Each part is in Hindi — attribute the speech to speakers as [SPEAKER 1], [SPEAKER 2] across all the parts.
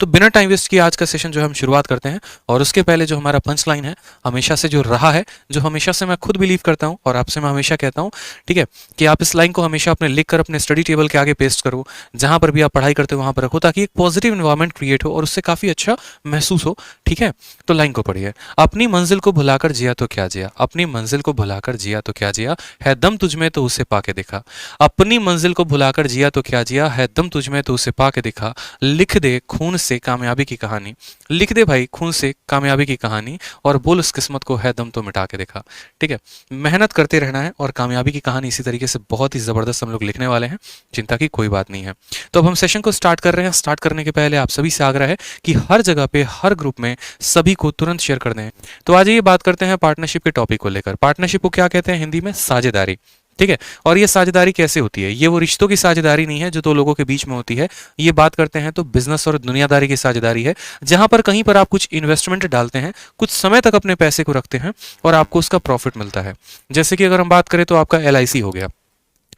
[SPEAKER 1] तो बिना टाइम वेस्ट किए आज का सेशन जो है हम शुरुआत करते हैं। और उसके पहले जो हमारा पंच लाइन है, हमेशा से जो रहा है, जो हमेशा से मैं खुद बिलीव करता हूँ और आपसे मैं हमेशा कहता हूँ, ठीक है, कि आप इस लाइन को हमेशा अपने लिख कर अपने स्टडी टेबल के आगे पेस्ट करो, जहां पर भी आप पढ़ाई करते हो वहां पर रखो, ताकि एक पॉजिटिव एनवायरनमेंट क्रिएट हो और उससे काफी अच्छा महसूस हो। ठीक है, तो लाइन को पढ़िए। अपनी मंजिल को भुलाकर जिया तो क्या जिया, अपनी मंजिल को भुलाकर जिया तो क्या जिया, है दम तुझमें तो उसे पाके दिखा। अपनी मंजिल को भुलाकर जिया तो क्या जिया, है दम तुझमें तो उसे पाके दिखा। लिख दे खून से कामयाबी की कहानी, लिख दे भाई खून से कामयाबी की कहानी, और बोल उस किस्मत को है दम तो मिटा के दिखा। ठीक है, मेहनत करते रहना है और कामयाबी की कहानी इसी तरीके से बहुत ही जबरदस्त हम लोग लिखने वाले हैं, चिंता की कोई बात नहीं है। तो अब हम सेशन को स्टार्ट कर रहे हैं। स्टार्ट करने के पहले आप सभी से आग्रह है कि हर जगह पे हर ग्रुप में सभी को तुरंत शेयर कर दें। तो आज ये बात करते हैं पार्टनरशिप के टॉपिक को लेकर। पार्टनरशिप को क्या कहते हैं हिंदी में? साझेदारी। ठीक है, और ये साझेदारी कैसे होती है? ये वो रिश्तों की साझेदारी नहीं है जो दो लोगों के बीच में होती है। ये बात करते हैं तो बिजनेस और दुनियादारी की साझेदारी है, जहां पर कहीं पर आप कुछ इन्वेस्टमेंट डालते हैं, कुछ समय तक अपने पैसे को रखते हैं और आपको उसका प्रॉफिट मिलता है। जैसे कि अगर हम बात करें तो आपका LIC हो गया।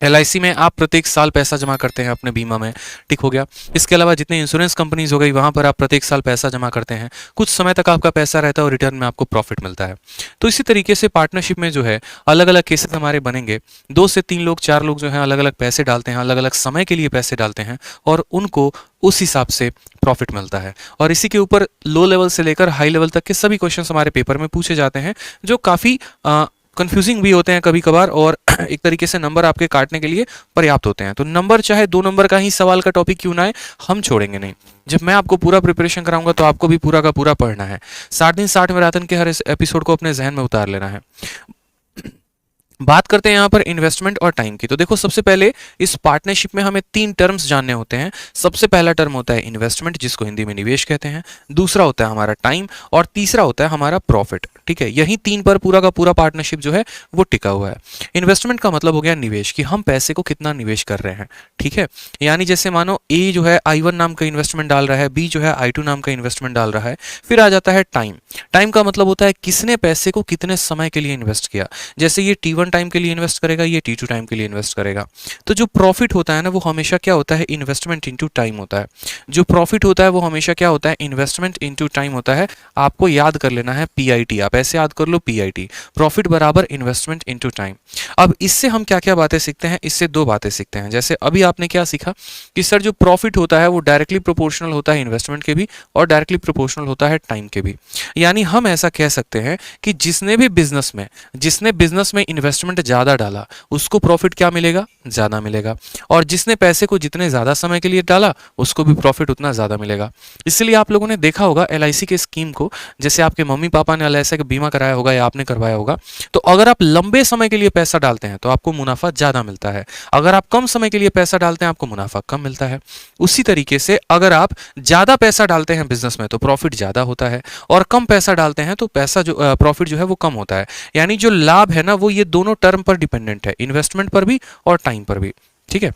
[SPEAKER 1] LIC में आप प्रत्येक साल पैसा जमा करते हैं अपने बीमा में, ठीक हो गया। इसके अलावा जितने इंश्योरेंस कंपनीज हो गई, वहां पर आप प्रत्येक साल पैसा जमा करते हैं, कुछ समय तक आपका पैसा रहता है और रिटर्न में आपको प्रॉफिट मिलता है। तो इसी तरीके से पार्टनरशिप में जो है अलग अलग केसेस हमारे बनेंगे। 2 से 3 लोग, 4 लोग जो है अलग अलग पैसे डालते हैं, अलग अलग समय के लिए पैसे डालते हैं और उनको उस हिसाब से प्रॉफिट मिलता है। और इसी के ऊपर लो लेवल से लेकर हाई लेवल तक के सभी क्वेश्चंस हमारे पेपर में पूछे जाते हैं, जो काफ़ी कंफ्यूजिंग भी होते हैं कभी कभार, और एक तरीके से नंबर आपके काटने के लिए पर्याप्त होते हैं। तो नंबर चाहे 2 नंबर का ही सवाल का टॉपिक क्यों ना है, हम छोड़ेंगे नहीं। जब मैं आपको पूरा प्रिपरेशन कराऊंगा तो आपको भी पूरा का पूरा पढ़ना है। 60 दिन 60 मैराथन के हर इस एपिसोड को अपने जहन में उतार लेना है। बात करते हैं यहाँ पर इन्वेस्टमेंट और टाइम की। तो देखो, सबसे पहले इस पार्टनरशिप में हमें 3 टर्म्स जानने होते हैं। सबसे पहला टर्म होता है इन्वेस्टमेंट, जिसको हिंदी में निवेश कहते हैं। दूसरा होता है हमारा टाइम, और तीसरा होता है हमारा प्रॉफिट। ठीक है, यही 3 पर पूरा का पूरा पार्टनरशिप जो है वो टिका हुआ है। इन्वेस्टमेंट का मतलब हो गया निवेश, कि हम पैसे को कितना निवेश कर रहे हैं। ठीक है, यानी जैसे मानो A जो है I1 नाम का इन्वेस्टमेंट डाल रहा है, B जो है I2 नाम का इन्वेस्टमेंट डाल रहा है। फिर आ जाता है टाइम। टाइम का मतलब होता है किसने पैसे को कितने समय के लिए इन्वेस्ट किया। जैसे ये T1 टाइम के लिए इन्वेस्ट करेगा, ये T2 टाइम के लिए इन्वेस्ट करेगा। तो जो प्रॉफिट होता है ना, वो हमेशा क्या होता है? इन्वेस्टमेंट इनटू टाइम होता है। जो प्रॉफिट होता है वो हमेशा क्या होता है? इन्वेस्टमेंट इनटू टाइम होता है। आपको याद कर लेना है PIT, आप ऐसे याद कर लो PIT, प्रॉफिट बराबर इन्वेस्टमेंट इनटू टाइम। अब इससे हम क्या क्या बातें सीखते हैं? इससे 2 बातें सीखते हैं। जैसे अभी आपने क्या सीखा कि सर जो प्रॉफिट होता है वो डायरेक्टली प्रोपोर्शनल होता है इन्वेस्टमेंट के भी, और डायरेक्टली प्रोपोर्शनल होता है टाइम के भी। यानी हम ऐसा कह सकते हैं कि जिसने बिजनेस में इन्वेस्टमेंट ज्यादा डाला, उसको प्रॉफिट क्या मिलेगा? ज्यादा मिलेगा। और जिसने पैसे को जितने ज्यादा समय के लिए डाला, उसको भी प्रॉफिट उतना ज्यादा मिलेगा। इसलिए आप लोगों ने देखा होगा LIC के स्कीम को, जैसे आपके मम्मी पापा ने LIC का बीमा कराया होगा या आपने करवाया होगा, तो अगर आप लंबे समय के लिए पैसा डालते हैं तो आपको मुनाफा ज्यादा मिलता है। अगर आप कम समय के लिए पैसा डालते हैं, आपको मुनाफा कम मिलता है। उसी तरीके से अगर आप ज्यादा पैसा डालते हैं बिजनेस में तो प्रॉफिट ज्यादा होता है, और कम पैसा डालते हैं तो पैसा जो प्रॉफिट जो है वो कम होता है। यानी जो लाभ है ना, वो ये दोनों टर्म पर डिपेंडेंट है, इन्वेस्टमेंट पर भी और टाइम पर भी। ठीक है,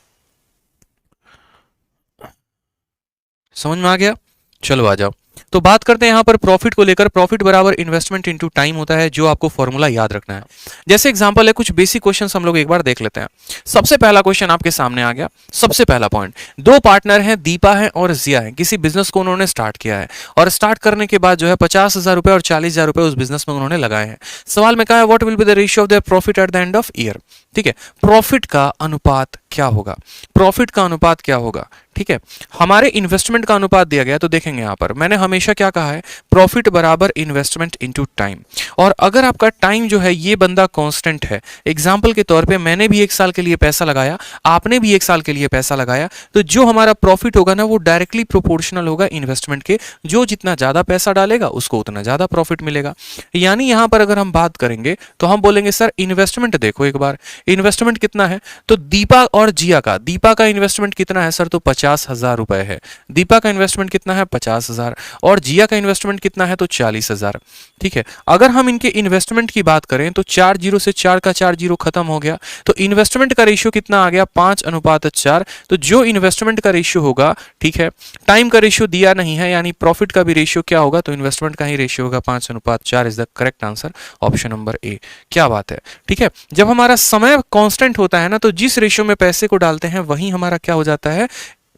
[SPEAKER 1] समझ में आ गया? चलो आ जाओ। तो बात करते हैं यहां पर प्रॉफिट को लेकर। प्रॉफिट बराबर इन्वेस्टमेंट इनटू टाइम होता है, जो आपको फॉर्मूला याद रखना है। जैसे एग्जांपल है, कुछ बेसिक क्वेश्चंस हम लोग एक बार देख लेते हैं। सबसे पहला क्वेश्चन आपके सामने आ गया। सबसे पहला पॉइंट, 2 पार्टनर हैं, दीपा है और जिया है। किसी बिजनेस को उन्होंने स्टार्ट किया है, और स्टार्ट करने के बाद जो है 50,000 रुपए और 40,000 रुपए उस बिजनेस में उन्होंने लगाए हैं। सवाल में कहा है what will be the ratio of their profit at the end of year. ठीक है, प्रॉफिट का अनुपात क्या होगा? प्रॉफिट का अनुपात क्या होगा? ठीक है, हमारे इन्वेस्टमेंट का अनुपात दिया गया, तो देखेंगे यहां पर मैंने हमेशा क्या कहा है? प्रॉफिट बराबर इन्वेस्टमेंट इनटू टाइम। और अगर आपका टाइम जो है ये बंदा कांस्टेंट है, एग्जांपल के तौर पे मैंने भी 1 साल के लिए पैसा लगाया, आपने भी 1 साल के लिए पैसा लगाया, तो जो हमारा प्रॉफिट होगा ना, वो डायरेक्टली प्रोपोर्शनल होगा इन्वेस्टमेंट के। जो जितना ज्यादा पैसा डालेगा उसको उतना ज्यादा प्रॉफिट मिलेगा। यानी यहां पर अगर हम बात करेंगे तो हम बोलेंगे सर इन्वेस्टमेंट देखो एक बार, इन्वेस्टमेंट कितना है? तो दीपा और जिया का, दीपा का इन्वेस्टमेंट कितना है सर? तो 50,000 रुपए है। दीपा का इन्वेस्टमेंट कितना है? 50,000। और जिया का इन्वेस्टमेंट कितना है? तो 40,000। ठीक है, अगर हम इनके इन्वेस्टमेंट की बात करें तो 4 जीरो से 4 का 4 जीरो खत्म हो गया, तो इन्वेस्टमेंट का रेशियो कितना आ गया? 5:4। तो जो इन्वेस्टमेंट का रेशियो होगा, ठीक है, टाइम का रेशियो दिया नहीं है, यानी प्रॉफिट का भी रेशियो क्या होगा? तो इन्वेस्टमेंट का ही रेशियो होगा 5:4 is the correct answer, option number A. क्या बात है? ठीक है, जब हमारा समय कांस्टेंट होता है ना, तो जिस रेशियो में पैसे को डालते हैं वही हमारा क्या हो जाता है?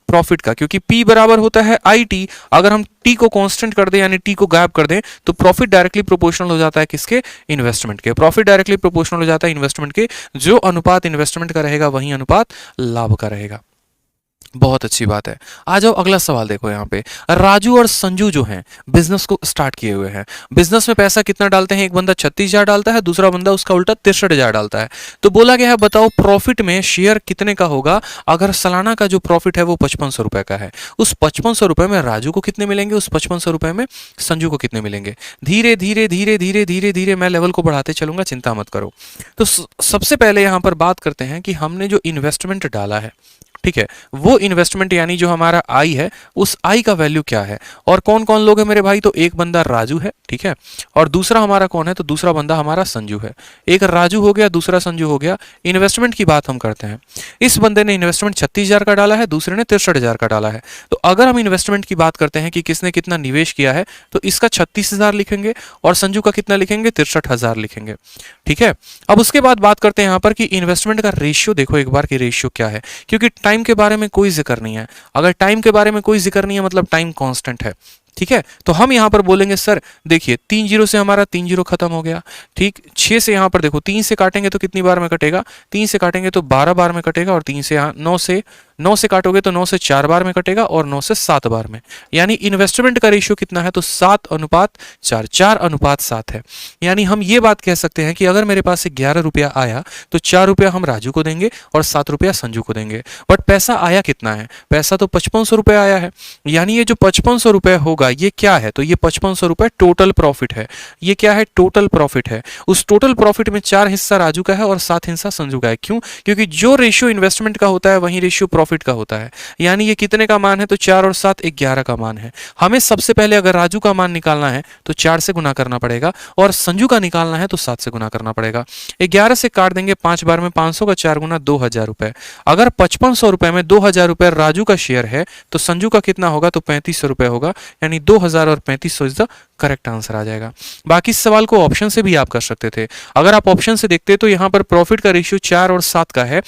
[SPEAKER 1] प्रॉफिट का, क्योंकि P बराबर होता है IT। अगर हम T को कांस्टेंट कर दें यानी T को गायब कर दें तो प्रॉफिट डायरेक्टली प्रोपोर्शनल हो जाता है किसके? इन्वेस्टमेंट के। प्रॉफिट डायरेक्टली प्रोपोर्शनल हो जाता है इन्वेस्टमेंट के। जो अनुपात इन्वेस्टमेंट का रहेगा वही अनुपात लाभ का रहेगा। बहुत अच्छी बात है। आ जाओ अगला सवाल देखो यहाँ पे। राजू और संजू जो हैं बिजनेस को स्टार्ट किए हुए हैं। बिजनेस में पैसा कितना डालते हैं? एक बंदा 36,000 डालता है, दूसरा बंदा उसका उल्टा 63,000 डालता है। तो बोला गया है बताओ प्रॉफिट में शेयर कितने का होगा अगर सालाना का जो प्रॉफिट है वो 5500 रुपए का है। उस 5500 रुपए में राजू को कितने मिलेंगे, उस 5500 रुपए में संजू को कितने मिलेंगे? धीरे धीरे धीरे धीरे धीरे धीरे मैं लेवल को बढ़ाते चलूंगा, चिंता मत करो। तो सबसे पहले यहां पर बात करते हैं कि हमने जो इन्वेस्टमेंट डाला है, ठीक है, वो इन्वेस्टमेंट यानी जो हमारा आई है उस आई का वैल्यू क्या है। और कौन कौन लोग हैं मेरे भाई? तो एक बंदा राजू है, ठीक है, और दूसरा हमारा कौन है? तो दूसरा बंदा हमारा संजू है। एक राजू हो गया, दूसरा संजू हो गया। इन्वेस्टमेंट की बात हम करते हैं। इस बंदे ने इन्वेस्टमेंट 36,000 का डाला है, दूसरे ने 63,000 का डाला है। तो अगर हम इन्वेस्टमेंट की बात करते हैं कि किसने कितना निवेश किया है तो इसका 36,000 लिखेंगे और संजू का कितना लिखेंगे? 63,000 लिखेंगे, ठीक है। अब उसके बाद बात करते हैं यहाँ पर कि इन्वेस्टमेंट का रेशियो देखो एक बार कि रेशियो क्या है, क्योंकि टाइम के बारे में कोई जिक्र नहीं है। अगर टाइम के बारे में कोई जिक्र नहीं है मतलब टाइम कांस्टेंट है, ठीक है। तो हम यहां पर बोलेंगे सर देखिए 3 जीरो से हमारा 3 जीरो खत्म हो गया, ठीक। 6 से यहां पर देखो 3 से काटेंगे तो कितनी बार में कटेगा? 3 से काटेंगे तो 12 बार में कटेगा, और 3 से 9 से काटोगे तो 9 से 4 बार में कटेगा, और 9 से 7 बार में। यानी इन्वेस्टमेंट का रेशियो कितना है? तो 7:4, 4:7 है। यानी हम ये बात कह सकते हैं कि अगर मेरे पास से 11 रुपया आया तो 4 रुपया हम राजू को देंगे और 7 रुपया संजू को देंगे। बट पैसा आया कितना है? पैसा तो 5500 रुपये आया है। यानी ये जो 5500 रुपये होगा ये क्या है? तो ये 5500 रुपये टोटल प्रॉफिट है। ये क्या है? टोटल प्रॉफिट है। उस टोटल प्रॉफिट में 4 हिस्सा राजू का है और 7 हिस्सा संजू का है। क्यों? क्योंकि जो रेशियो इन्वेस्टमेंट का होता है वही रेशियो प्रॉफिट का होता है। यानी ये कितने का मान है? तो 4 और 7 11 का मान है। हमें सबसे पहले अगर राजू का मान निकालना है तो 4 से गुना करना पड़ेगा, और संजू का निकालना है तो 7 से गुना करना पड़ेगा। 11 से काट देंगे 5 बार में, 500 का 4 गुना 2000 रुपए। अगर 5500 रुपए में 2000 रुपए राजू का शेयर है तो संजू का कितना होगा? तो 3500 रुपए होगा। यानी 2000 और 3500 इज द करेक्ट आंसर आ जाएगा। बाकी इस सवाल को ऑप्शन से भी आप कर सकते थे। अगर आप ऑप्शन से देखते तो यहां पर प्रॉफिट का रेशियो 4 और 7 का है,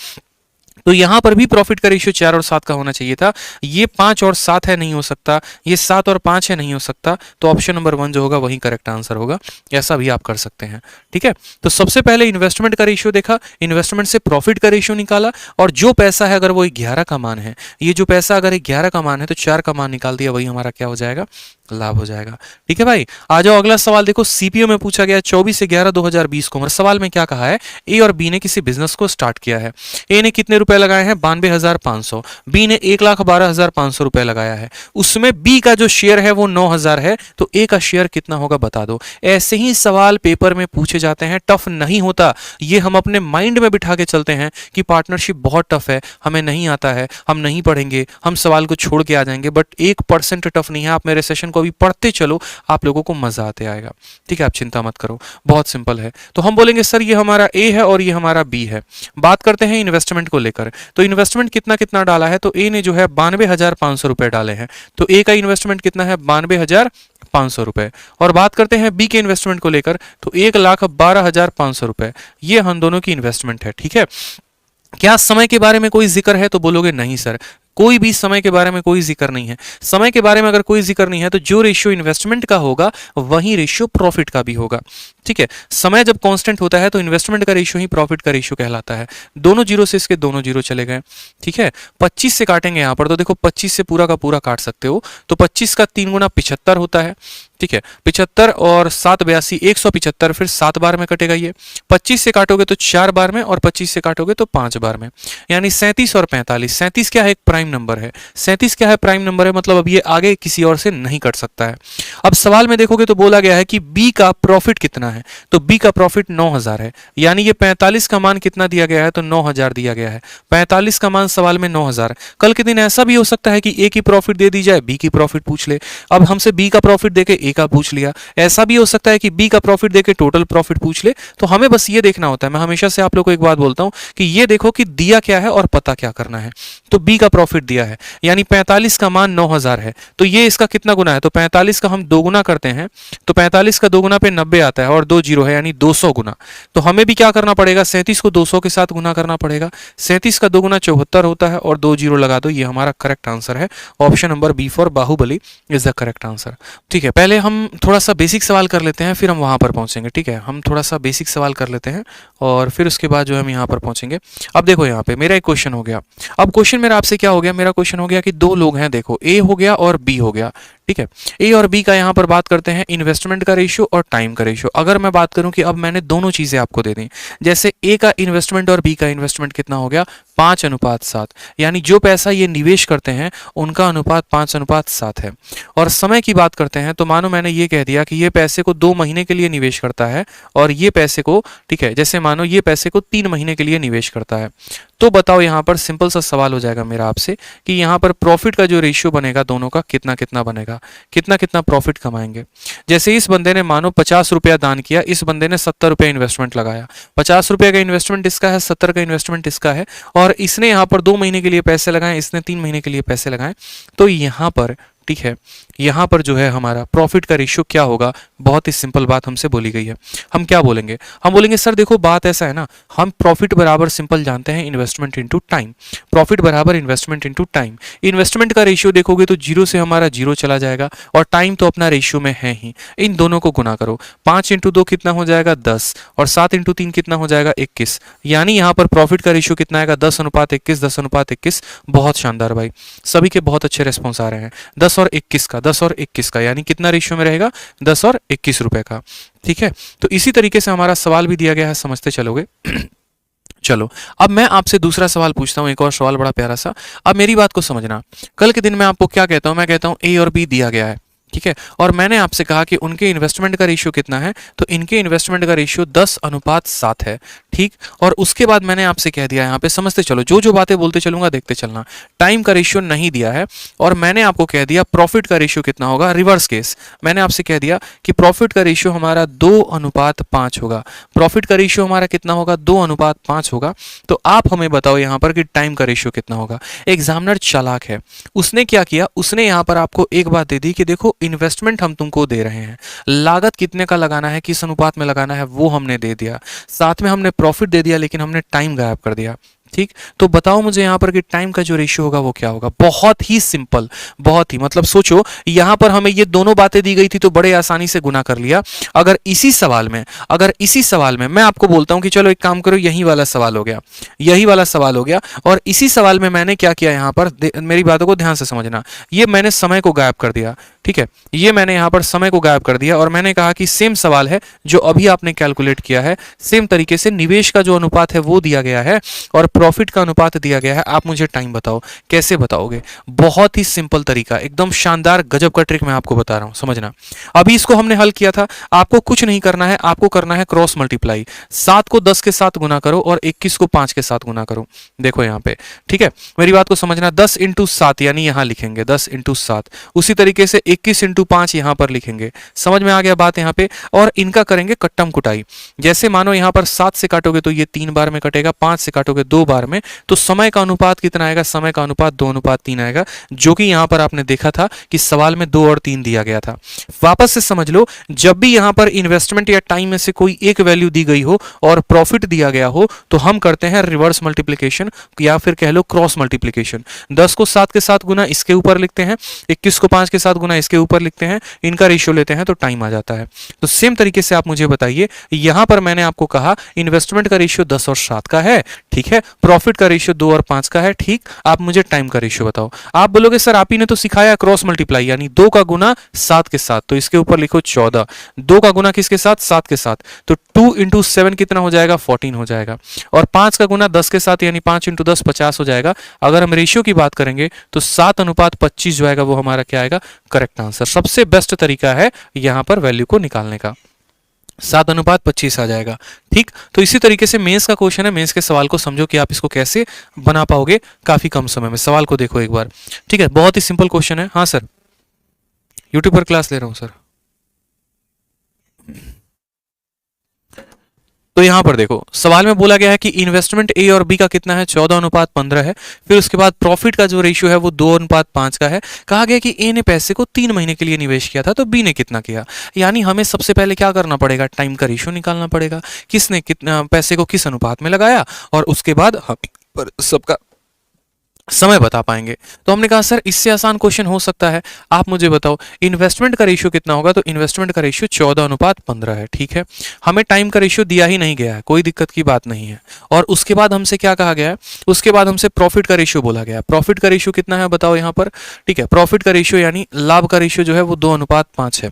[SPEAKER 1] तो यहां पर भी प्रॉफिट का रेशियो 4 और 7 का होना चाहिए था। ये 5 और 7 है, नहीं हो सकता। ये 7 और 5 है, नहीं हो सकता। तो ऑप्शन नंबर 1 जो होगा वही करेक्ट आंसर होगा। ऐसा भी आप कर सकते हैं, ठीक है। तो सबसे पहले इन्वेस्टमेंट का रेशियो देखा, इन्वेस्टमेंट से प्रॉफिट का रेशियो निकाला, और जो पैसा है अगर वो 11 का मान है, ये जो पैसा अगर 11 का मान है तो 4 का मान निकाल दिया, वही हमारा क्या हो जाएगा? लाभ हो जाएगा, ठीक है भाई। आ जाओ अगला सवाल देखो। सीपीओ में पूछा गया 24/11/2020 को। सवाल में क्या कहा है? ए और बी ने किसी बिजनेस को स्टार्ट किया है। ए ने कितने रुपए लगाए हैं? 92,500। बी ने 1,12,500 रुपए लगाया है। उसमें बी का जो शेयर है वो 9,000 है, तो ए का शेयर कितना होगा बता दो। ऐसे ही सवाल पेपर में पूछे जाते हैं, टफ नहीं होता। ये हम अपने माइंड में बिठा के चलते हैं कि पार्टनरशिप बहुत टफ है, हमें नहीं आता है, हम नहीं पढ़ेंगे, हम सवाल को छोड़ के आ जाएंगे। बट 1% टफ नहीं है। आप मेरे सेशन को अभी पढ़ते चलो, आप लोगों को मजा आते आएगा, ठीक है। आप चिंता मत करो, बहुत सिंपल है। तो हम बोलेंगे सर ये हमारा ए है और ये हमारा बी है। बात करते हैं इन्वेस्टमेंट को लेकर। तो इन्वेस्टमेंट कितना कितना डाला है? तो ए ने जो है 92,500 रुपए डाले हैं। तो ए का इन्वेस्टमेंट कितना है? 92,500 रुपए। और बात करते हैं बी के इन्वेस्टमेंट को लेकर, तो 1,12,500 रुपए। ये हम दोनों की इन्वेस्टमेंट है, ठीक है। क्या समय के बारे में कोई जिक्र है? तो बोलोगे नहीं सर, कोई भी समय के बारे में कोई जिक्र नहीं है। समय के बारे में अगर कोई जिक्र नहीं है तो जो रेशियो इन्वेस्टमेंट का होगा वही रेशियो प्रॉफिट का भी होगा, ठीक है। समय जब कांस्टेंट होता है तो इन्वेस्टमेंट का रेशियो ही प्रॉफिट का रेशियो कहलाता है। दोनों जीरो से इसके दोनों जीरो चले गए, ठीक है। 25 से काटेंगे यहाँ पर, तो देखो 25 से पूरा का पूरा काट सकते हो। तो 25 का 3 गुना 75 होता है, ठीक है। 75 और 7 82 175, फिर 7 बार में कटेगा ये। 25 से काटोगे तो 4 बार में, और 25 से काटोगे तो 5 बार में। यानी 37 और 45। 37 क्या है? एक प्राइम नंबर है। 37 क्या है? प्राइम नंबर है, मतलब अब ये आगे किसी और से नहीं कट सकता है। अब सवाल में देखोगे तो बोला गया है कि बी का प्रॉफिट कितना है? तो बी का प्रॉफिट 9,000 है। यानी ये 45 का मान कितना दिया गया है? तो 9,000 दिया गया है। 45 का मान सवाल में 9,000। कल के दिन ऐसा भी हो सकता है कि ए की प्रॉफिट दे दी जाए, बी की प्रॉफिट पूछ ले। अब हमसे बी का प्रॉफिट देके ए का पूछ लिया। ऐसा भी हो सकता है कि बी का प्रॉफिट देके टोटल प्रॉफिट पूछ ले। तो हमें बस ये देखना होता है, मैं हमेशा से आप लोग को एक बात बोलता हूं कि ये देखो कि दिया क्या है और पता क्या करना है। तो बी का प्रॉफिट दिया है, यानी 45 का मान 9000 है, तो ये इसका कितना गुना है, तो 45 का हम 2 गुना करते हैं, तो 45 का 2 गुना पे 90 आता है और 2 जीरो है, यानी 200 गुना। तो हमें भी क्या करना पड़ेगा, 37 को 200 के साथ गुना करना पड़ेगा। 37 का 2 गुना 74 होता है और 2 जीरो लगा दो, ये हमारा करेक्ट आंसर है। Option number B for Baahubali is the correct answer. ठीक है, पहले हम थोड़ा सा बेसिक सवाल कर लेते हैं, फिर हम वहां पर पहुंचेंगे। ठीक है, हम थोड़ा सा बेसिक सवाल कर लेते हैं और फिर उसके बाद जो हम यहाँ पर पहुंचेंगे। अब देखो यहाँ पे मेरा एक क्वेश्चन हो गया। अब क्वेश्चन मेरा आपसे क्या हो गया, मेरा क्वेश्चन हो गया कि दो लोग हैं, देखो ए हो गया और बी हो गया। ठीक है, ए और बी का यहाँ पर बात करते हैं इन्वेस्टमेंट का रेशियो और टाइम का रेशियो। अगर मैं बात करूं कि अब मैंने दोनों चीजें आपको दे दी, जैसे ए का इन्वेस्टमेंट और बी का इन्वेस्टमेंट कितना हो गया, 5:7, यानी जो पैसा ये निवेश करते हैं उनका अनुपात 5:7 है। और समय की बात करते हैं तो मानो मैंने ये कह दिया कि ये पैसे को 2 महीने के लिए निवेश करता है और ये पैसे को, ठीक है, जैसे मानो ये पैसे को 3 महीने के लिए निवेश करता है। तो बताओ यहाँ पर सिंपल सा सवाल हो जाएगा मेरा आपसे कि यहाँ पर प्रॉफिट का जो रेशियो बनेगा दोनों का कितना कितना बनेगा, कितना कितना प्रॉफिट कमाएंगे। जैसे इस बंदे ने मानो 50 रुपया दान किया, इस बंदे ने 70 रुपया इन्वेस्टमेंट लगाया। 50 रुपये का इन्वेस्टमेंट इसका है, 70 का इन्वेस्टमेंट इसका है, और इसने यहाँ पर 2 महीने के लिए पैसे लगाए, इसने 3 महीने के लिए पैसे लगाए। तो यहाँ पर, ठीक है, यहाँ पर जो है हमारा प्रॉफिट का रेशियो क्या होगा, बहुत ही सिंपल बात हमसे बोली गई है। हम क्या बोलेंगे, हम बोलेंगे सर देखो बात ऐसा है ना, हम प्रॉफिट बराबर सिंपल जानते हैं इन्वेस्टमेंट इनटू टाइम। प्रॉफिट बराबर इन्वेस्टमेंट इनटू टाइम। इन्वेस्टमेंट का रेशियो देखोगे तो 0 से हमारा 0 चला जाएगा और टाइम तो अपना रेशियो में है ही। इन दोनों को गुना करो, 5 × 2 कितना हो जाएगा 10 और 7 × 3 कितना हो जाएगा 21, यानी यहाँ पर प्रॉफिट का रेशियो कितना आएगा 10:21, 10:21। बहुत शानदार भाई, सभी के बहुत अच्छे रेस्पॉन्स आ रहे हैं। 10 और 21 का यानी कितना रेशियो में रहेगा, 10 और 21 रुपए का। ठीक है, तो इसी तरीके से हमारा सवाल भी दिया गया है, समझते चलोगे। चलो अब मैं आपसे दूसरा सवाल पूछता हूं, एक और सवाल बड़ा प्यारा सा। अब मेरी बात को समझना, कल के दिन मैं आपको क्या कहता हूं, मैं कहता हूं ए और बी दिया गया है, ठीक है, और मैंने आपसे कहा कि उनके इन्वेस्टमेंट का रेशियो कितना है, तो इनके इन्वेस्टमेंट का रेशियो 10:7 है। ठीक, और उसके बाद मैंने आपसे कह दिया, यहाँ पे समझते चलो, जो जो बातें बोलते चलूंगा देखते चलना। टाइम का रेशियो नहीं दिया है और मैंने आपको कह दिया प्रॉफिट का रेशियो कितना होगा, रिवर्स केस। मैंने आपसे कह दिया कि प्रॉफिट का रेशियो हमारा 2:5 होगा। प्रॉफिट का रेशियो हमारा कितना होगा, 2:5 होगा। तो आप हमें बताओ यहाँ पर कि टाइम का रेशियो कितना होगा। एग्जामिनर चालाक है, उसने क्या किया, उसने यहाँ पर आपको एक बात दे दी कि देखो इन्वेस्टमेंट हम तुमको दे रहे हैं, लागत कितने का लगाना है, किस अनुपात में लगाना है वो हमने दे दिया, साथ में हमने प्रॉफिट दे दिया, लेकिन हमने टाइम गायब कर दिया। ठीक, तो बताओ मुझे यहाँ पर कि टाइम का जो रेशियो होगा वो क्या होगा। बहुत ही सिंपल, बहुत ही, मतलब सोचो यहाँ पर हमें ये दोनों बातें दी गई थी तो बड़े आसानी से गुना कर लिया। अगर इसी सवाल में मैं आपको बोलता हूं कि चलो एक काम करो, यही वाला सवाल हो गया, यही वाला सवाल हो गया, और इसी सवाल में मैंने क्या किया, यहाँ पर मेरी बातों को ध्यान से समझना, ये मैंने समय को गायब कर दिया। ठीक है, ये मैंने यहाँ पर समय को गायब कर दिया और मैंने कहा कि सेम सवाल है जो अभी आपने कैलकुलेट किया है, सेम तरीके से निवेश का जो अनुपात है वो दिया गया है और प्रॉफिट का अनुपात दिया गया है। आप मुझे टाइम बताओ, कैसे बताओगे। बहुत ही सिंपल तरीका, एकदम शानदार गजब का ट्रिक मैं आपको बता रहा हूं, समझना। अभी इसको हमने हल किया था, आपको कुछ नहीं करना है, आपको करना है क्रॉस मल्टीप्लाई। 7 को 10 के साथ गुना करो और 21 को 5 के साथ गुना करो। देखो यहाँ पे, ठीक है, मेरी बात को समझना। 10 × 7 यानी यहां लिखेंगे 10 × 7, उसी तरीके से 21 × 5 यहां पर लिखेंगे। समझ में आ गया बात यहाँ पे। और इनका करेंगे कट्टम कुटाई। जैसे मानो यहाँ पर 7 से काटोगे तो ये 3 बार में कटेगा, 5 से काटोगे 2 बार में, तो समय का अनुपात कितना आएगा, समय का अनुपात 2:3 आएगा, जो कि यहां पर आपने देखा था कि सवाल में 2 और 3 दिया गया था। वापस से समझ लो, जब भी यहां पर इन्वेस्टमेंट या टाइम में से कोई एक वैल्यू दी गई हो और प्रॉफिट दिया गया हो तो हम करते हैं रिवर्स मल्टीप्लिकेशन या फिर कह लो क्रॉस मल्टीप्लिकेशन। 10 को 7 के साथ गुना इसके ऊपर लिखते हैं, 21 को 5 के साथ गुना इसके ऊपर लिखते हैं, इनका रेशियो लेते हैं तो टाइम आ जाता है। तो सेम तरीके से आप मुझे बताइए, यहां पर मैंने आपको कहा इन्वेस्टमेंट का रेशियो 10 और 7 का है, ठीक है, प्रॉफिट का रेशियो 2 और 5 का है, ठीक। आप मुझे टाइम का रेशियो बताओ। आप बोलोगे सर आप ही ने तो सिखाया क्रॉस मल्टीप्लाई, यानी 2 का गुना 7 के साथ, तो इसके ऊपर लिखो 14। 2 का गुना किसके साथ, 7 के साथ, तो 2 × 7 कितना हो जाएगा, 14 हो जाएगा। और 5 का गुना 10 के साथ यानी 5 × 10 50 हो जाएगा। अगर हम रेशियो की बात करेंगे तो 7:25 जो आएगा वो हमारा क्या आएगा, करेक्ट आंसर। सबसे बेस्ट तरीका है यहां पर वैल्यू को निकालने का, 7:25 आ जाएगा। ठीक, तो इसी तरीके से मेंस का क्वेश्चन है, मेंस के सवाल को समझो कि आप इसको कैसे बना पाओगे काफी कम समय में। सवाल को देखो एक बार, ठीक है, बहुत ही सिंपल क्वेश्चन है। हाँ सर, यूट्यूब पर क्लास ले रहा हूं सर। तो यहां पर देखो सवाल में बोला गया है कि इन्वेस्टमेंट ए और बी का कितना है, 14:15 है। फिर उसके बाद प्रॉफिट का जो रेशियो है वो 2:5 का है। कहा गया कि ए ने पैसे को 3 महीने के लिए निवेश किया था, तो बी ने कितना किया। यानी हमें सबसे पहले क्या करना पड़ेगा, टाइम का रेशियो निकालना पड़ेगा, किसने कितना पैसे को किस अनुपात में लगाया, और उसके बाद हम पर सबका समय बता पाएंगे। तो हमने कहा सर इससे आसान क्वेश्चन हो सकता है, आप मुझे बताओ इन्वेस्टमेंट का रेशियो कितना होगा। तो इन्वेस्टमेंट का रेशियो 14:15 है, ठीक है। हमें टाइम का रेशियो दिया ही नहीं गया है, कोई दिक्कत की बात नहीं है। और उसके बाद हमसे क्या कहा गया है, उसके बाद हमसे प्रॉफिट का रेशियो बोला गया है। प्रॉफिट का रेशियो कितना है बताओ यहाँ पर, ठीक है। प्रॉफिट का रेशियो यानी लाभ का रेशियो जो है वो 2:5 है,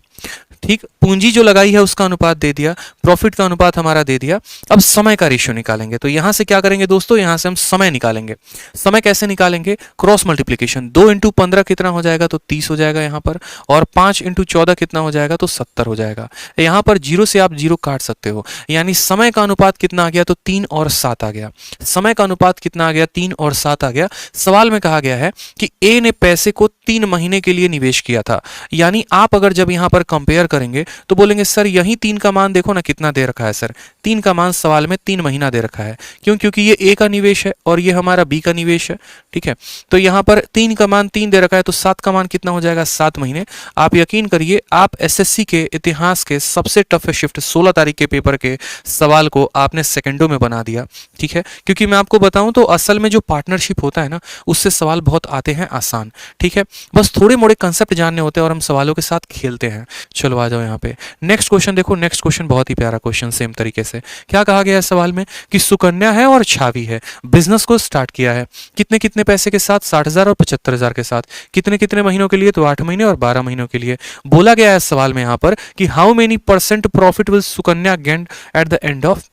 [SPEAKER 1] ठीक। पूंजी जो लगाई है उसका अनुपात दे दिया, प्रॉफिट का अनुपात हमारा दे दिया। अब समय का रेशियो निकालेंगे, तो यहां से क्या करेंगे दोस्तों, यहां से हम समय निकालेंगे। समय कैसे निकालेंगे, क्रॉस मल्टीप्लीकेशन। 2 × 15 कितना हो जाएगा, तो 30 हो जाएगा यहाँ पर। और 5 × 14 कितना हो जाएगा, तो 70 हो जाएगा। यहाँ पर 0 से आप 0 काट सकते हो, यानी समय का अनुपात कितना आ गया, तो 3 और 7 आ गया। समय का अनुपात कितना आ गया, 3 और 7 आ गया। सवाल में कहा गया है कि ए ने पैसे को 3 महीने के लिए निवेश किया था। यानी आप अगर जब यहाँ पर कंपेयर करेंगे तो बोलेंगे सर यही 3 का मान देखो ना कितना दे रखा है। सर 3 का मान सवाल में 3 महीना दे रखा है, क्यों, क्योंकि ये ए का निवेश है और ये हमारा बी का निवेश है, ठीक है। तो यहाँ पर 3 का मान 3 दे रखा है, तो 7 का मान कितना हो जाएगा, 7 महीने। आप यकीन करिए आप एसएससी के इतिहास के सबसे टफ शिफ्ट 16 तारीख के पेपर के सवाल को आपने सेकंडों में बना दिया, ठीक है। क्योंकि मैं आपको बताऊं तो असल में जो पार्टनरशिप होता है ना, उससे सवाल बहुत आते हैं आसान, ठीक है। बस थोड़े मोड़े कंसेप्ट जानने होते हैं और हम सवालों के साथ खेलते हैं। चलो आ जाओ यहाँ पे नेक्स्ट क्वेश्चन देखो। नेक्स्ट क्वेश्चन बहुत ही प्यारा क्वेश्चन, सेम तरीके से क्या कहा गया है सवाल में कि सुकन्या है और छावी है, बिजनेस को स्टार्ट किया है कितने कितने पैसे के साथ, 60,000 और 75,000 के साथ, कितने कितने महीनों के लिए, तो 8 महीने और 12 महीनों के लिए। बोला गया है सवाल में यहाँ पर कि how many % profit will Sukanya gain at the end of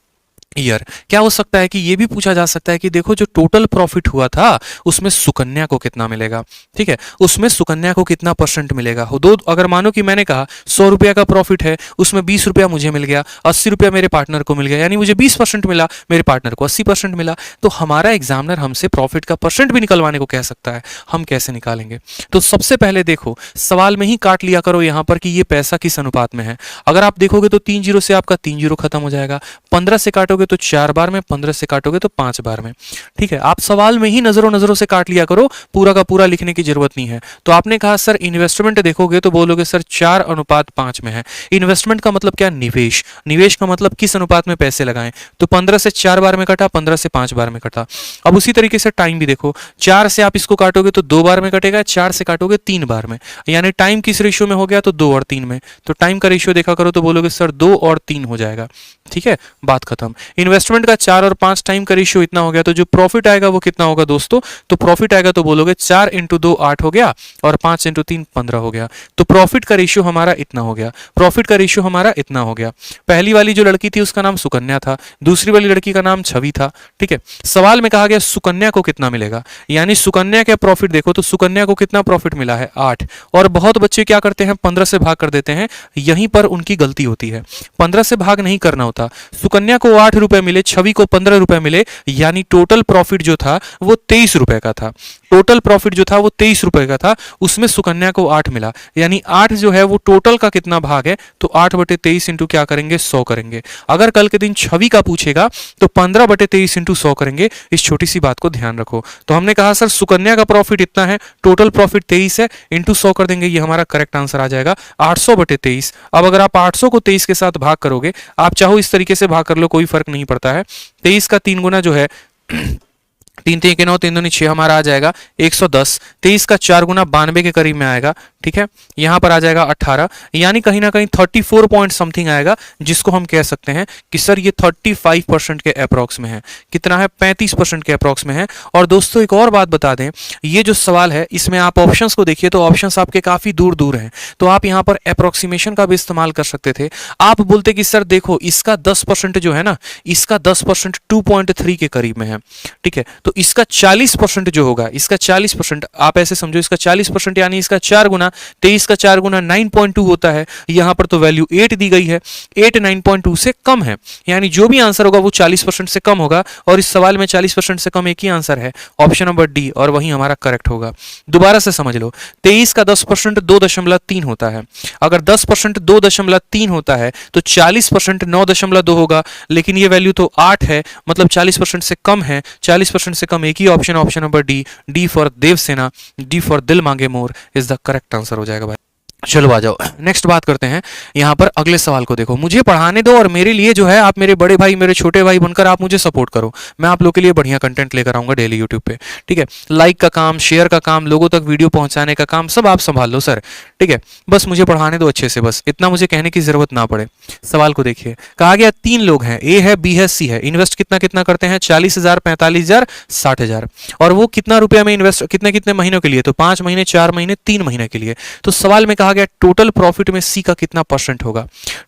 [SPEAKER 1] year. क्या हो सकता है कि ये भी पूछा जा सकता है कि देखो जो टोटल प्रॉफिट हुआ था उसमें सुकन्या को कितना मिलेगा, ठीक है। उसमें सुकन्या को कितना % मिलेगा। दो अगर मानो कि मैंने कहा 100 रुपया का प्रॉफिट है, उसमें 20 रुपया मुझे मिल गया, 80 रुपया मेरे पार्टनर को मिल गया, यानी मुझे 20% मिला, मेरे पार्टनर को 80% मिला। तो हमारा एग्जामिनर हमसे प्रॉफिट का % भी निकलवाने को कह सकता है। हम कैसे निकालेंगे, तो सबसे पहले देखो सवाल में ही काट लिया करो यहाँ पर कि ये पैसा किस अनुपात में है। अगर आप देखोगे तो 3 0 से आपका 3 0 खत्म हो जाएगा, 15 से काटोगे तो 4 बार में, 15 से काटोगे तो 5 बार में, ठीक है। आप सवाल में ही नजरों से काट लिया करो, पूरा का पूरा लिखने की जरूरत नहीं है। तो आपने कहा सर इन्वेस्टमेंट देखोगे तो बोलोगे सर 4:5 में है। इन्वेस्टमेंट का मतलब क्या, निवेश। निवेश का मतलब किस अनुपात में पैसे लगाएं, तो 15 से 4 बार में कटा, 15 से 5 बार में कटा। अब उसी तरीके से टाइम भी देखो, 4 से आप इसको काटोगे तो 2 बार में कटेगा, 4 से काटोगे 3 बार में, यानी टाइम किस रेशियो में हो गया, तो 2 और 3 में। तो टाइम का रेशियो देखा करो तो बोलोगे सर 2 और 3 हो जाएगा, ठीक है, बात खत्म। इन्वेस्टमेंट का 4 और 5 टाइम का रेशियो इतना हो गया, तो जो प्रॉफिट आएगा वो कितना होगा दोस्तों, तो प्रॉफिट आएगा तो बोलोगे 4 × 2 8 हो गया और 5 × 3 15 हो गया। तो प्रॉफिट का रेशियो हमारा इतना हो गया, प्रॉफिट का रेशियो हमारा इतना हो गया। पहली वाली जो लड़की थी उसका नाम सुकन्या था, दूसरी वाली लड़की का नाम छवि था, ठीक है। सवाल में कहा गया सुकन्या को कितना मिलेगा, यानी सुकन्या का प्रॉफिट देखो तो सुकन्या को कितना प्रॉफिट मिला है, 8। और बहुत बच्चे क्या करते हैं 15 से भाग कर देते हैं, यहीं पर उनकी गलती होती है। 15 से भाग नहीं करना होता। सुकन्या को 8 रुपए मिले, छवि को 15 रुपए मिले, यानी टोटल प्रॉफिट जो था वो 23 रुपए का था। टोटल प्रॉफिट जो था वो 23 रुपए का था, उसमें सुकन्या को 8 मिला, यानी 8 जो है वो टोटल का कितना भाग है, तो 8/23 इंटू क्या करेंगे, 100 करेंगे। अगर कल के दिन छवि का पूछेगा तो 15/23 इंटू 100 करेंगे। इस छोटी सी बात को ध्यान रखो। तो हमने कहा सर सुकन्या का प्रॉफिट इतना है, टोटल प्रॉफिट 23 है, इंटू 100 कर देंगे, ये हमारा करेक्ट आंसर आ जाएगा 800/23। अब अगर आप 800 को 23 के साथ भाग करोगे, आप चाहो इस तरीके से भाग कर लो, कोई फर्क नहीं पड़ता है। 23 का 3 गुना जो है 3 3 के 9, 3 दूनी 6 हमारा आ जाएगा 110। 23 का 4 गुना 92 के करीब में आएगा, ठीक है। यहां पर आ जाएगा 18, यानी कहीं ना कहीं 34 पॉइंट समथिंग आएगा, जिसको हम कह सकते हैं कि सर ये 35% के अप्रॉक्स में है। कितना है, 35% के अप्रॉक्स में है। और दोस्तों एक और बात बता दें, ये जो सवाल है इसमें आप ऑप्शंस को देखिए तो ऑप्शंस आपके काफी दूर दूर हैं, तो आप यहां पर अप्रोक्सीमेशन का भी इस्तेमाल कर सकते थे। आप बोलते कि सर देखो इसका 10% जो है ना, इसका 10% 2.3 के करीब में है, ठीक है। तो इसका 40% जो होगा, इसका 40%, आप ऐसे समझो इसका 40% यानी इसका 4 गुना, 23 का 4 गुना 9.2 होता है। यहाँ पर तो वैल्यू 8 दी गई है, 8 9.2 से कम है, यानी जो भी आंसर होगा वो 40% से कम होगा, और इस सवाल में 40% से कम एक ही आंसर है, ऑप्शन नंबर डी, और वही हमारा करेक्ट होगा। दोबारा से समझ लो, 23 का 10% 2.3 होता है। अगर 10% 2.3 होता है तो 40% 9.2 होगा, लेकिन ये वैल्यू तो 8 है, मतलब 40% से कम है। 40% से कम एक ही option, option number D, D for Devsena, D for दिल मांगे more is the correct answer हो जाएगा भाई। चलो आ जाओ, नेक्स्ट बात करते हैं। यहाँ पर अगले सवाल को देखो, मुझे पढ़ाने दो और मेरे लिए जो है आप मेरे बड़े भाई मेरे छोटे भाई बनकर आप मुझे सपोर्ट करो। मैं आप लोग के लिए बढ़िया कंटेंट लेकर आऊंगा डेली यूट्यूब पे, ठीक है। लाइक का काम, शेयर का काम, लोगों तक वीडियो पहुंचाने का काम सब आप संभाल लो सर, ठीक है। बस मुझे पढ़ाने दो अच्छे से, बस इतना मुझे कहने की जरूरत ना पड़े। सवाल को देखिए, कहा गया 3 लोग हैं, ए है, बी है, सी है। इन्वेस्ट कितना कितना करते हैं? 40,000, 45,000, 60,000। और वो कितना रुपया में इन्वेस्ट, कितने कितने महीनों के लिए? तो 5 महीने, 4 महीने, 3 महीने के लिए। तो सवाल में कहा गया टोटल प्रॉफिट में सी का कितना परसेंट होगा?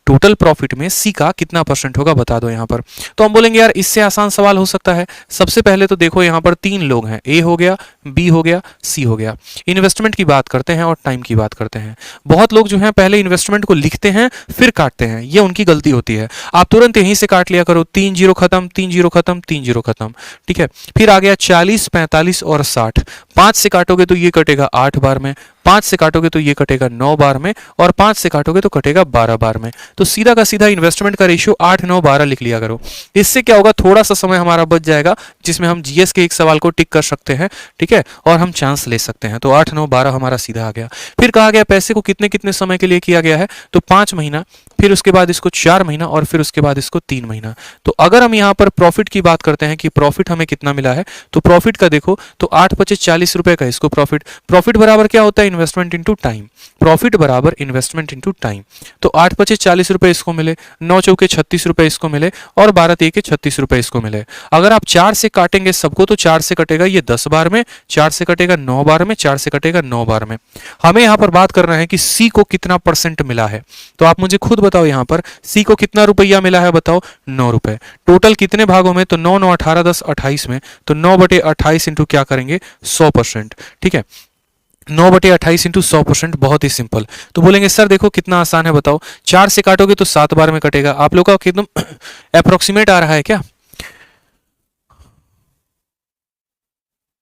[SPEAKER 1] टोटल प्रॉफिट में सी का कितना परसेंट होगा बता दो यहां पर। तो हम बोलेंगे यार इससे आसान सवाल हो सकता है। सबसे पहले तो देखो यहां पर 3 लोग हैं, ए हो गया, बी हो गया, सी हो गया। इन्वेस्टमेंट की बात करते हैं और टाइम की बात करते हैं। बहुत लोग जो हैं पहले इन्वेस्टमेंट को लिखते हैं फिर काटते हैं, ये उनकी गलती होती है। आप तुरंत यहीं से काट लिया करो, 3 जीरो खत्म, 3 जीरो खत्म, 3 जीरो खत्म, ठीक है। फिर आ गया 40, 45 और 60। 5 से काटोगे तो ये कटेगा 8 बार में, 5 से काटोगे तो ये कटेगा 9 बार में, और 5 से काटोगे तो कटेगा 12 बार में। तो सीधा का सीधा इन्वेस्टमेंट का रेशियो 8, 9, 12 लिख लिया करो। इससे क्या होगा, थोड़ा सा समय हमारा बच जाएगा जिसमें हम जीएस के एक सवाल को टिक कर सकते हैं, ठीक है, और हम चांस ले सकते हैं। तो 8, 9, 12 हमारा सीधा आ गया। फिर कहा गया पैसे को कितने कितने समय के लिए किया गया है? तो 5 महीना, फिर उसके बाद इसको 4 महीना, और फिर उसके बाद इसको 3 महीना। तो अगर हम यहाँ पर प्रॉफिट की बात करते हैं कि प्रॉफिट हमें कितना मिला है, तो प्रॉफिट का देखो तो 8 25 40 रुपए का इसको प्रॉफिट। प्रॉफिट बराबर क्या होता है? Investment into time. प्रॉफिट बराबर इन्वेस्टमेंट इनटू टाइम। तो 8 25 40 रुपए इसको मिले, 9 चौके 36 रुपए इसको मिले, और 12 तिके 36 रुपए इसको मिले। अगर आप 4 से काटेंगे सबको तो 4 से कटेगा ये 10 बार में, 4 से कटेगा 9 बार में, 4 से कटेगा 9 बार में। हमें यहाँ पर बात करना है कि सी को कितना परसेंट मिला है। तो आप मुझे खुद बताओ यहाँ पर सी को कितना रुपया मिला है, बताओ 9 रुपए। टोटल कितने भागों में? तो 9 9 18 10 28 में। तो 9/28 इंटू क्या करेंगे? 100%, ठीक है। 9/28 इंटू 100%, बहुत ही सिंपल। तो बोलेंगे सर देखो कितना आसान है, बताओ 4 से काटोगे तो 7 बार में कटेगा। आप लोग का एकदम अप्रोक्सीमेट आ रहा है क्या?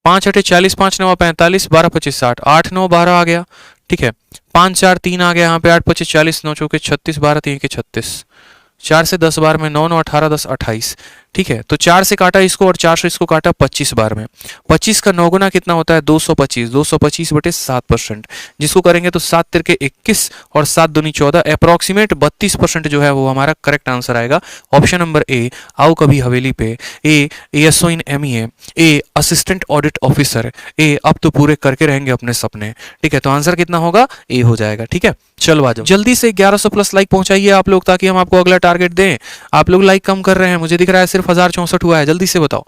[SPEAKER 1] 5 8 40, 5 9 45, 12 25 60, 8 9 12 आ गया, ठीक है। 5 4 3 आ गया यहाँ पे, 8 25 40, 9 चौके 36, 12 3 के 36, 4 से 10 बार में, 9 9 18 10 28, ठीक है। तो 4 से काटा इसको और 4 से इसको काटा 25 बार में। 25 का 9 गुना कितना होता है? 225, 225/7%, जिसको करेंगे तो 7 तिरके 21 और 7 दूनी 14, अप्रोक्सीमेट 32% जो है वो हमारा करेक्ट आंसर आएगा। ऑप्शन नंबर ए, आओ कभी हवेली पे, ए एएसओ इन एमईए, ए असिस्टेंट ऑडिट ऑफिसर, ए अब तो पूरे करके रहेंगे अपने सपने, ठीक है। तो आंसर कितना होगा? ए हो जाएगा, ठीक है। चलो आ जाओ जल्दी से 1100 प्लस लाइक पहुंचाइए आप लोग, ताकि हम आपको अगला टारगेट दें। आप लोग लाइक कम कर रहे हैं, मुझे दिख रहा है सिर्फ 1064 हुआ है। जल्दी से बताओ।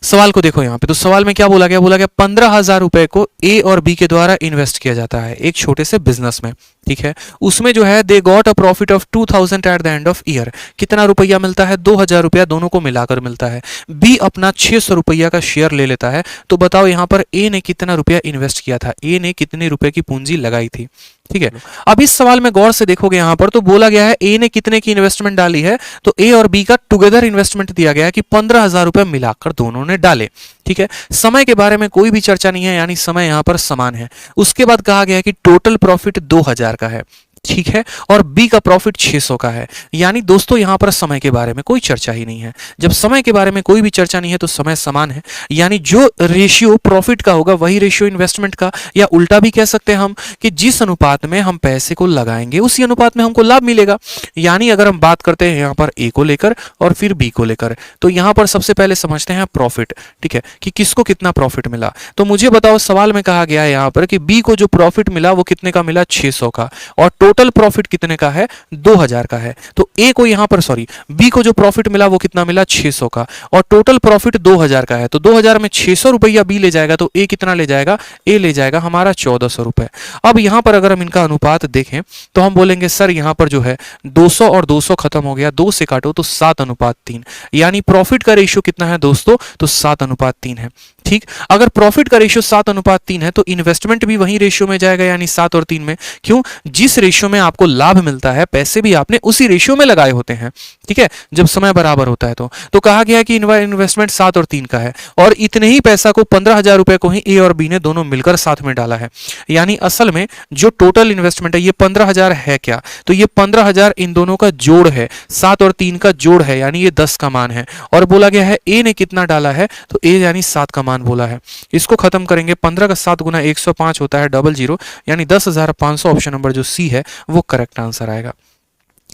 [SPEAKER 1] सवाल को देखो यहाँ पे, तो सवाल में क्या बोला गया? बोला गया 15,000 रुपए को ए और बी के द्वारा इन्वेस्ट किया जाता है एक छोटे से बिजनेस में, ठीक है। उसमें जो है they got a profit of 2000 at the end of year. कितना रुपया मिलता है? 2000 रुपया दोनों को मिलाकर मिलता है। बी अपना 600 रुपया का शेयर ले लेता है। तो बताओ यहाँ पर ए ने कितना रुपया इन्वेस्ट किया था, ए ने कितने रुपए की पूंजी लगाई थी, ठीक है। अब इस सवाल में गौर से देखोगे यहाँ पर, तो बोला गया है ए ने कितने की इन्वेस्टमेंट डाली है, तो ए और बी का टुगेदर इन्वेस्टमेंट दिया गया है कि 15,000 रुपए मिलाकर दोनों ने डाले, ठीक है। समय के बारे में कोई भी चर्चा नहीं है, यानी समय यहाँ पर समान है। उसके बाद कहा गया है कि टोटल प्रॉफिट 2000 का है, ठीक है, और बी का प्रॉफिट 600 का है। यानी दोस्तों यहां पर समय के बारे में कोई चर्चा ही नहीं है। जब समय के बारे में कोई भी चर्चा नहीं है तो समय समान है, यानी जो रेशियो प्रॉफिट का होगा वही रेशियो इन्वेस्टमेंट का, या उल्टा भी कह सकते हैं हम कि जिस अनुपात में हम पैसे को लगाएंगे उसी अनुपात में हमको लाभ मिलेगा। यानी अगर हम बात करते हैं यहां पर ए को लेकर और फिर बी को लेकर, तो यहां पर सबसे पहले समझते हैं प्रॉफिट, ठीक है, कि किसको कितना प्रॉफिट मिला। तो मुझे बताओ, सवाल में कहा गया है यहां पर कि बी को जो प्रॉफिट मिला वो कितने का मिला? 600 का, और टोटल प्रॉफिट कितने का है, 2000 का है। तो ए को यहां पर सॉरी बी को जो प्रॉफिट मिला वो कितना मिला, 600 का, और टोटल प्रॉफिट 2000 का है। तो 2000 में 600 रुपया बी ले जाएगा, तो ए कितना ले जाएगा, ए ले जाएगा हमारा 1400 रुपए। अब यहां पर अगर हम इनका अनुपात देखें तो हम बोलेंगे सर यहां पर जो है 200 और 200 खत्म हो गया, 2 से काटो तो 7:3, यानी प्रॉफिट का रेशियो कितना है दोस्तों, तो 7:3 है। ठीक, अगर प्रॉफिट का रेशियो 7:3 है तो इन्वेस्टमेंट भी वही रेशियो में जाएगा, यानी 7 और 3 में। क्यों, जिस रेशियो में आपको लाभ मिलता है पैसे भी आपने उसी रेशियो में लगाए होते हैं, ठीक है, जब समय बराबर होता है। तो कहा गया है कि इन्वेस्टमेंट 7 और 3 का है, और इतने ही पैसा को 15,000 रुपए को ही ए और बी ने दोनों मिलकर साथ में डाला है। यानी असल में जो टोटल इन्वेस्टमेंट है ये 15,000 है क्या, तो ये 15,000 इन दोनों का जोड़ है, 7 और 3 का जोड़ है, यानी ये 10 का मान है। और बोला गया है ए ने कितना डाला है, तो ए यानी 7 का मान बोला है। इसको खत्म करेंगे, 15 का 7 गुना 105 होता है 00, यानी 10,500। ऑप्शन नंबर जो सी है वो करेक्ट आंसर आएगा।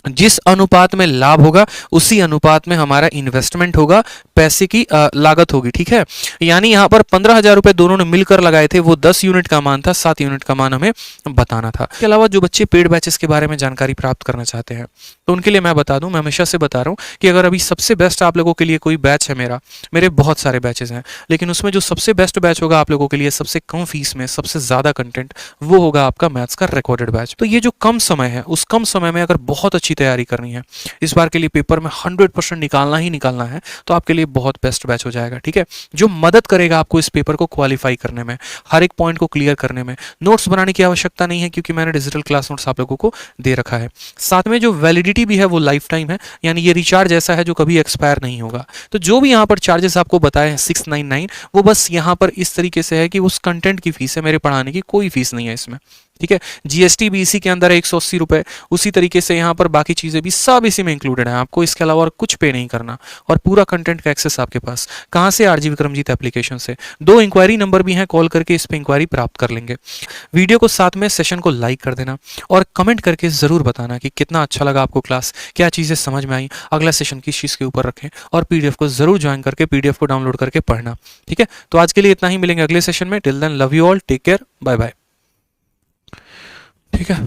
[SPEAKER 1] जिस अनुपात में लाभ होगा उसी अनुपात में हमारा इन्वेस्टमेंट होगा, पैसे की लागत होगी, ठीक है। यानी यहां पर 15,000 रुपए दोनों ने मिलकर लगाए थे, वो 10 यूनिट का मान था, 7 यूनिट का मान हमें बताना था। इसके अलावा जो बच्चे पेड बैचेस के बारे में जानकारी प्राप्त करना चाहते हैं तो उनके लिए मैं बता दूं, मैं हमेशा से बता रहा हूं कि अगर अभी सबसे बेस्ट आप लोगों के लिए कोई बैच है मेरे बहुत सारे बैचेस हैं, लेकिन उसमें जो सबसे बेस्ट बैच होगा आप लोगों के लिए सबसे कम फीस में सबसे ज्यादा कंटेंट, वो होगा आपका मैथ्स का रिकॉर्डेड बैच। तो ये जो कम समय है उस कम समय में अगर बहुत अच्छी तैयारी करनी है, इस बार के लिए पेपर में 100% निकालना ही निकालना है, तो आपके लिए बहुत बेस्ट बैच हो जाएगा, ठीक है, जो मदद करेगा आपको इस पेपर को क्वालिफाई करने में, हर एक पॉइंट को क्लियर करने में। नोट्स बनाने की आवश्यकता नहीं है क्योंकि मैंने डिजिटल क्लास नोट्स आप लोगों को दे रखा है। साथ में जो वैलिडिटी भी है वो लाइफ टाइम है, यानी ये रिचार्ज ऐसा है जो कभी एक्सपायर नहीं होगा। तो जो भी यहाँ पर चार्जेस आपको बताए हैं 699, वो बस यहाँ पर इस तरीके से है कि उस कंटेंट की फीस है, मेरे पढ़ाने की कोई फीस नहीं है इसमें, ठीक है। जीएसटी भी इसी के अंदर है 180 रुपए, उसी तरीके से यहाँ पर बाकी चीजें भी सब इसी में इंक्लूडेड है, आपको इसके अलावा और कुछ पे नहीं करना, और पूरा कंटेंट का एक्सेस आपके पास कहाँ से, आरजी विक्रमजीत एप्लीकेशन से। 2 इंक्वायरी नंबर भी हैं, कॉल करके इस पे इंक्वायरी प्राप्त कर लेंगे। वीडियो को साथ में सेशन को लाइक कर देना और कमेंट करके जरूर बताना कि कितना अच्छा लगा आपको क्लास, क्या चीजें समझ में आई, अगला सेशन किस चीज के ऊपर रखें, और पीडीएफ को जरूर ज्वाइन करके पीडीएफ को डाउनलोड करके पढ़ना, ठीक है। तो आज के लिए इतना ही, मिलेंगे अगले सेशन में। Till then love you all, take care, bye bye, ठीक है।